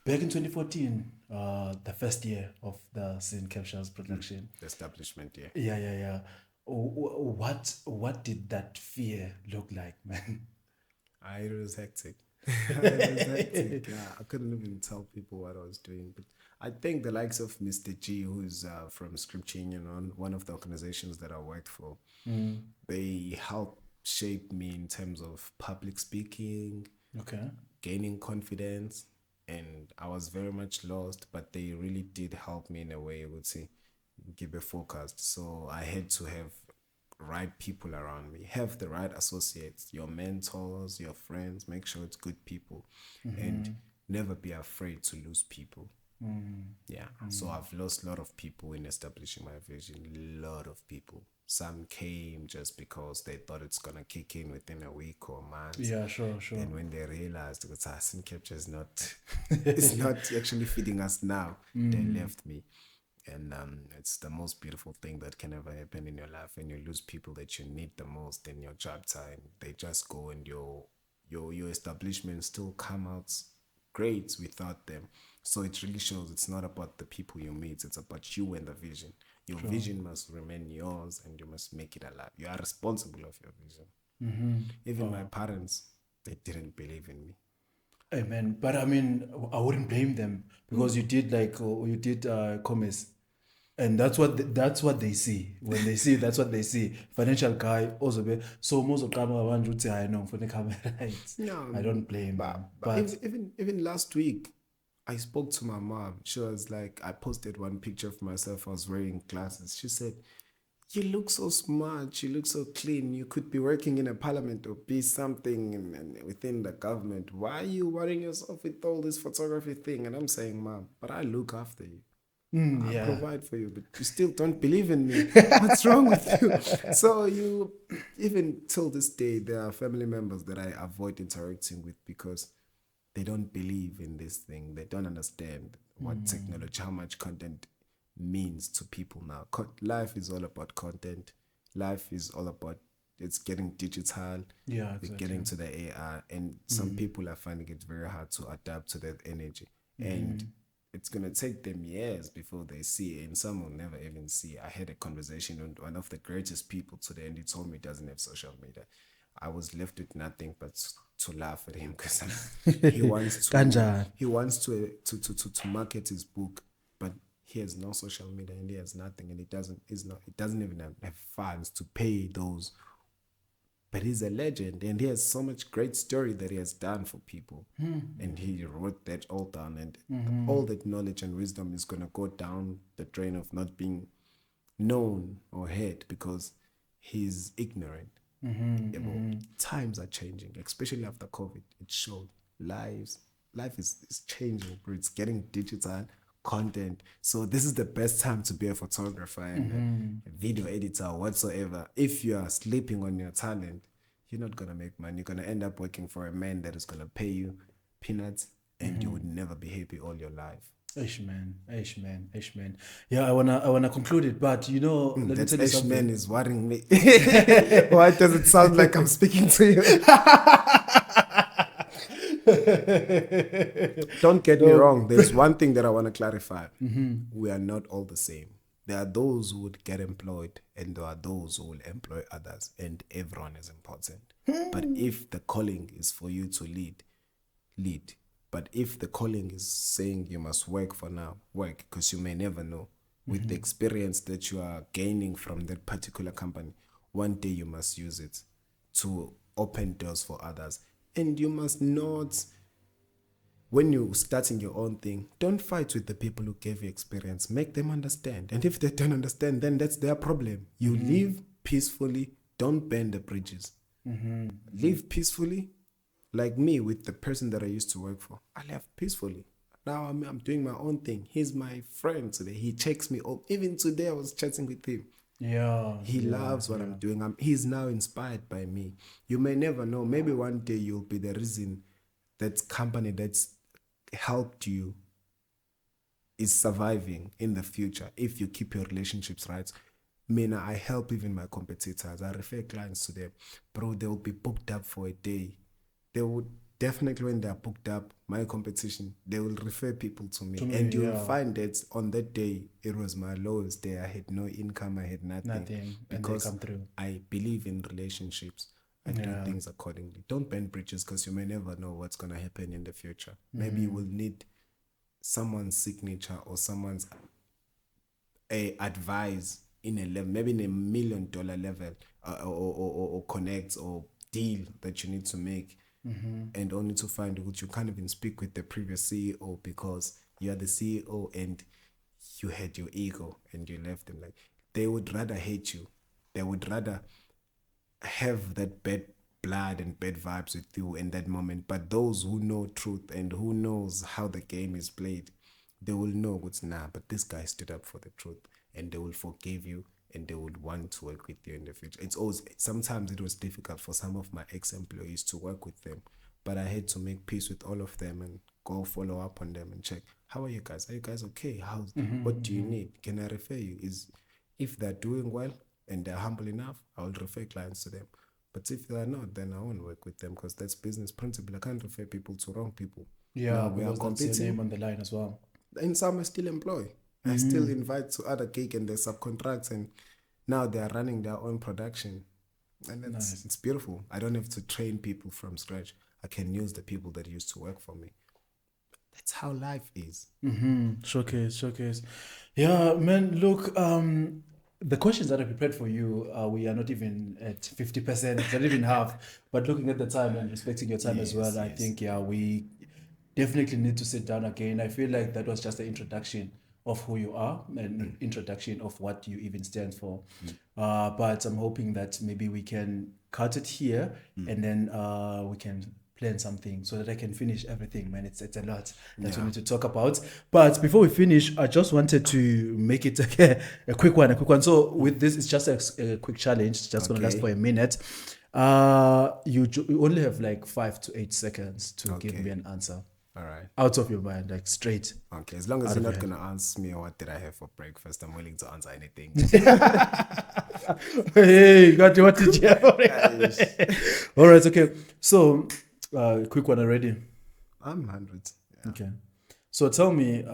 Back in 2014, the first year of the Scene Captures production. The establishment, yeah. Yeah. What did that fear look like, man? It was hectic. It was hectic. I couldn't even tell people what I was doing. But I think the likes of Mr. G, who's from Scripture Union, one of the organizations that I worked for, they helped shaped me in terms of public speaking, Okay. gaining confidence, and I was very much lost, but they really did help me in a way, I would say, keep it focused. So I had to have right people around me, have the right associates, your mentors, your friends, make sure it's good people, and never be afraid to lose people. Yeah. So I've lost a lot of people in establishing my vision. A lot of people. Some came just because they thought it's gonna kick in within a week or a month. Yeah, sure, sure. Then when they realized that Sin Capture is not it's not actually feeding us now, they left me. And it's the most beautiful thing that can ever happen in your life when you lose people that you need the most in your job time. They just go and your establishment still come out great without them. So it really shows it's not about the people you meet, it's about you and the vision. Your vision must remain yours and you must make it alive. You are responsible of your vision. Even my parents, they didn't believe in me. Amen. But I mean, I wouldn't blame them because you did commerce, and that's what they see when they see. That's what they see. Financial guy also be so most of them are one say I know for the camera. No, I don't blame them. But even last week, I spoke to my mom. She was like, I posted one picture of myself. I was wearing glasses. She said, "You look so smart. You look so clean. You could be working in a parliament or be something within the government. Why are you worrying yourself with all this photography thing?" And I'm saying, "Mom, but I look after you. I provide for you, but you still don't believe in me. What's wrong with you?" So you, even till this day, there are family members that I avoid interacting with because they don't believe in this thing. They don't understand what technology, how much content means to people now. Life is all about content. Life is all about it's getting digital. Yeah, We're getting to the AI, and some people are finding it very hard to adapt to that energy. And it's gonna take them years before they see it, and some will never even see. I had a conversation with one of the greatest people today, and he told me he doesn't have social media. I was left with nothing but to laugh at him because he wants to market his book, but he has no social media and he has nothing, and he doesn't even have funds to pay those. But he's a legend and he has so much great story that he has done for people. And he wrote that all down, and all that knowledge and wisdom is going to go down the drain of not being known or heard because he's ignorant. Times are changing, especially after COVID. It showed life is changing, bro. It's getting digital content. So this is the best time to be a photographer and a video editor or whatsoever. If you are sleeping on your talent, you're not gonna make money. You're gonna end up working for a man that is gonna pay you peanuts, and you would never be happy all your life. Ish man. Yeah, I wanna conclude it, but you know, let me tell you something. Man is worrying me. Why does it sound like I'm speaking to you? Don't get me wrong. There's one thing that I want to clarify. We are not all the same. There are those who would get employed, and there are those who will employ others, and everyone is important. But if the calling is for you to lead. But if the calling is saying you must work for now, work, because you may never know. With the experience that you are gaining from that particular company, one day you must use it to open doors for others. And you must not, when you're starting your own thing, don't fight with the people who gave you experience. Make them understand. And if they don't understand, then that's their problem. You live peacefully. Don't burn the bridges. Live peacefully. Like me with the person that I used to work for. I left peacefully. Now I'm doing my own thing. He's my friend today. He checks me up. Even today I was chatting with him. Yeah. He loves what I'm doing. He's now inspired by me. You may never know. Maybe one day you'll be the reason that company that's helped you is surviving in the future if you keep your relationships right. I help even my competitors. I refer clients to them. Bro, they will be booked up for a day. They would definitely, when they're booked up, my competition, they will refer people to me. And you'll find that on that day, it was my lowest day. I had no income. I had nothing. Because and they come through. I believe in relationships. I do things accordingly. Don't burn bridges because you may never know what's going to happen in the future. Maybe you will need someone's signature or someone's advice in a level, maybe in $1 million level, or connect or deal that you need to make, and only to find out you can't even speak with the previous CEO because you are the CEO and you had your ego and you left them. Like, they would rather hate you. They would rather have that bad blood and bad vibes with you in that moment. But those who know truth and who knows how the game is played, they will know what's but this guy stood up for the truth, and they will forgive you and they would want to work with you in the future. It's always, sometimes it was difficult for some of my ex-employees to work with them, but I had to make peace with all of them and go follow up on them and check, how are you guys? Are you guys okay? What do you need? Can I refer you? If they're doing well and they're humble enough, I will refer clients to them. But if they're not, then I won't work with them because that's business principle. I can't refer people to wrong people. Yeah, now we are because that's your competing, name on the line as well. and some I still employ. I still invite to other gig and they subcontracts, and now they are running their own production. And it's beautiful. I don't have to train people from scratch. I can use the people that used to work for me. That's how life is. Showcase. Yeah, man, look, the questions that I prepared for you, we are not even at 50%, not even half. But looking at the time and respecting your time as well, I think, we definitely need to sit down again. I feel like that was just an introduction of who you are and introduction of what you even stand for. But I'm hoping that maybe we can cut it here and then we can plan something so that I can finish everything, man. It's a lot that we need to talk about. But before we finish, I just wanted to make it a quick one. So with this, it's just a quick challenge. It's just going to last for a minute. You only have like 5 to 8 seconds to give me an answer. All right. Out of your mind, like straight. Okay, as long as you're not going to ask me what did I have for breakfast, I'm willing to answer anything. Hey, got you. What did you have? All right, okay. So, quick one already. I'm 100. Yeah. Okay. So tell me,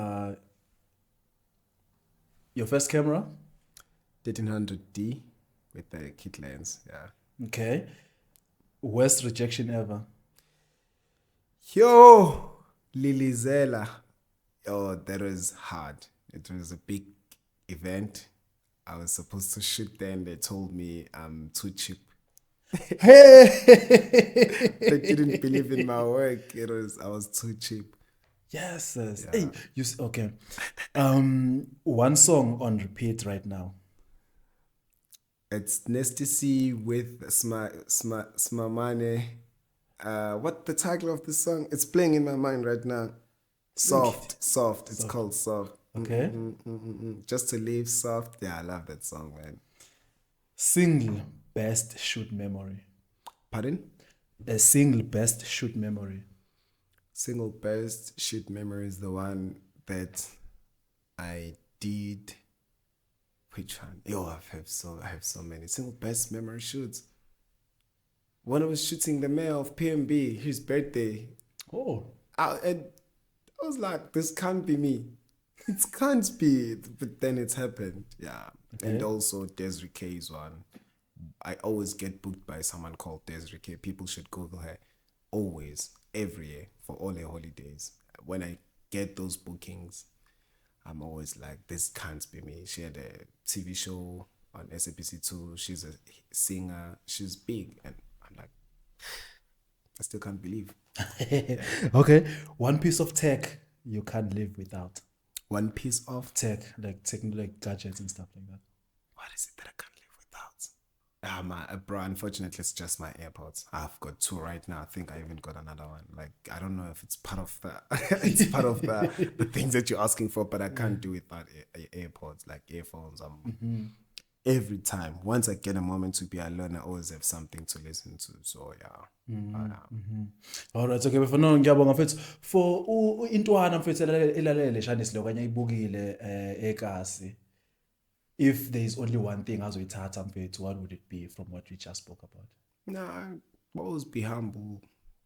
your first camera? 1300D with the kit lens. Yeah. Okay. Worst rejection ever? Yo, Lilizela. Oh, that was hard. It was a big event. I was supposed to shoot there and they told me I'm too cheap. Hey! They didn't believe in my work. I was too cheap. Yes. Hey, okay. One song on repeat right now. It's Nasty C with Smamane. What the title of the song? It's playing in my mind right now. Soft. It's called Soft. Okay. Just to leave soft. Yeah, I love that song, man. Single best shoot memory. Pardon? A single best shoot memory. Single best shoot memory is the one that I did. Which one? Yo, I have so many. Single best memory shoots. When I was shooting the mayor of PMB, his birthday. Oh. And I was like, this can't be me. It can't be. But then it's happened. Yeah. Okay. And also Desiree K's one. I always get booked by someone called Desiree K. People should Google her. Always. Every year. For all her holidays. When I get those bookings, I'm always like, this can't be me. She had a TV show on SABC2. She's a singer. She's big. And I'm like, I still can't believe. Yeah. Okay. One piece of tech you can't live without. One piece of tech, like gadgets and stuff like that. What is it that I can't live without? Bro, unfortunately, it's just my AirPods. I've got 2 right now. I think I even got another one. Like, I don't know if it's part of the things that you're asking for, but I can't do without AirPods, like earphones. Every time, once I get a moment to be alone, I always have something to listen to. So yeah. All right, okay. Before now, ngiyabonga mfethu for intwana mfethu elalele Shanice lo kanye ibukile ekasi. If there is only one thing azoyithatha mfethu, what would it be from what we just spoke about? Nah, always be humble.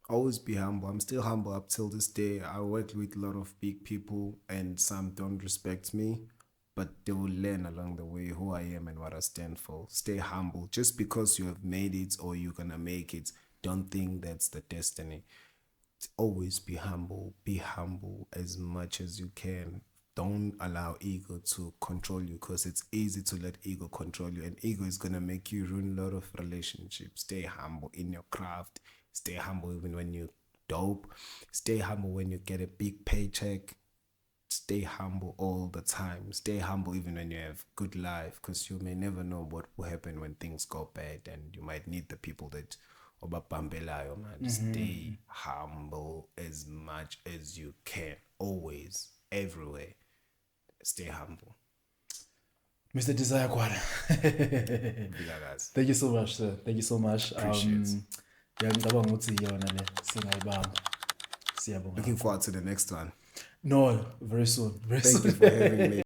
Always be humble. I'm still humble up till this day. I work with a lot of big people and some don't respect me, but they will learn along the way who I am and what I stand for. Stay humble. Just because you have made it or you're going to make it, don't think that's the destiny. Always be humble. Be humble as much as you can. don't allow ego to control you, because it's easy to let ego control you, and ego is going to make you ruin a lot of relationships. Stay humble in your craft. Stay humble even when you're dope. Stay humble when you get a big paycheck. Stay humble all the time. Stay humble even when you have good life, because you may never know what will happen when things go bad, and you might need the people that obabambelayo, man. Stay humble as much as you can, always, everywhere. Stay humble. Mr. Desire Gwala. Vilakazi. Thank you so much, sir. Thank you so much. Appreciate Looking forward to the next one. No, very soon. Very soon. Thank you for having me.